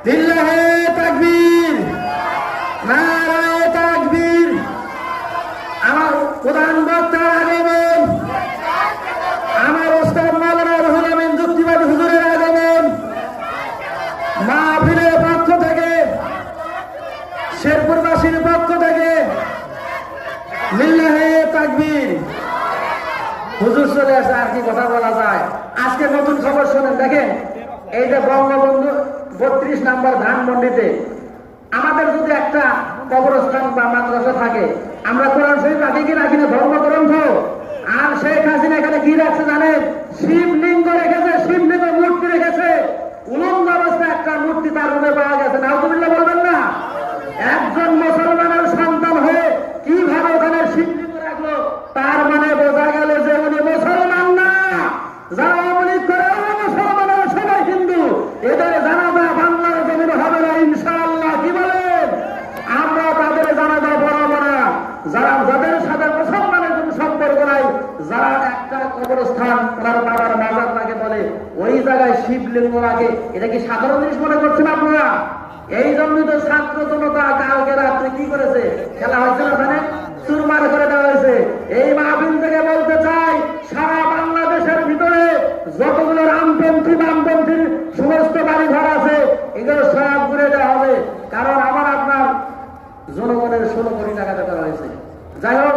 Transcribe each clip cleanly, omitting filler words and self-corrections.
লিল্লাহে তাকবীর, নারায়ে তাকবীর। আমার প্রধান বক্তা আগমন, আমার ওস্তাদ মাওলানা রুহুল আমিন যুক্তিবাদী হুজুরের আগমন। মাহফিলের পক্ষ থেকে, শেরপুরবাসীর পক্ষ থেকে লিল্লাহে তাকবীর। হুজুর চলে আসে, আর কি কথা বলা যায়। আজকে নতুন খবর শোনেন, দেখেন এই যে বঙ্গবন্ধু 32 নম্বর ধানমন্ডিতে আমাদের যদি একটা কবরস্থান বা মাদ্রাসা থাকে, আমরা কোরআন শরীফ রাখি কি রাখি না, ধর্মগ্রন্থ। আর শেখ হাসিনা এখানে কি রাখছে জানেন? শিবলিঙ্গ রেখেছে, শিবলিঙ্গ মূর্তি রেখেছে। উলঙ্গ অবস্থায় একটা মূর্তি তার রুমে পাওয়া গেছে। নাউজুবিল্লাহ বলবেন না? একজন মুসলমানের সন্তান হয়ে কিভাবে ওখানে শিবলিঙ্গ রাখলো? তার মানে বোঝা গেল যে উনি মুসলমান না। যারা অবলিক করে ওরা মুসলমান, সবাই হিন্দু। এদের জানাজা বাংলার জমিন হবে না ইনশাআল্লাহ। কি বলেন? আমরা তাদের জানাজা পড়াবো না। যারা যাদের সাথে মুসলমানের কোনো সম্পর্ক নাই, যারা একটা কবরস্থান ওনার বাবার মাজার তাকে বলে, ওই জায়গায় শিবলিঙ্গ রাখে, এটা কি সাধারণ জিনিস মনে করছেন আপনারা? এই জন্যই তো ছাত্র জনতা কালকে রাত্রে কি করেছে, খেলা হয়েছে না জানেন, চুরমার করে দেওয়া হয়েছে। এই মাহফিল থেকে বলতে চাই, সারা বাংলাদেশের ভিতরে যতগুলো রামপন্থী বামপন্থীর সমস্ত বাড়ি ঘর আছে, এগুলো সব ঘুরে দেওয়া হবে। কারণ আমার আপনার জনগণের 16 কোটি টাকা দেওয়া হয়েছে। যাই হোক,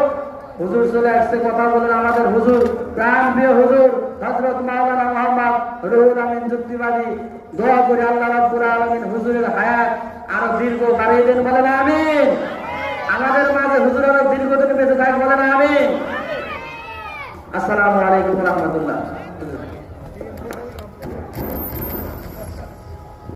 হুজুর চলে আসছে, কথা বলেন আমাদের হুজুর, প্রাণ প্রিয় হুজুর হযরত মাওলানা মুহাম্মদ রুহুল আমিন যুক্তিবাদী। দোয়া করি আল্লাহ রাব্বুল আলামিন হুজুরের হায়াত আরো দীর্ঘ বাড়িয়ে দেন, বলেন আমিন। আমাদের মাঝে হুজুর আরো দীর্ঘদিন বেঁচে থাক, বলেন আমিন। আসসালামু আলাইকুম ওয়া রাহমাতুল্লাহ।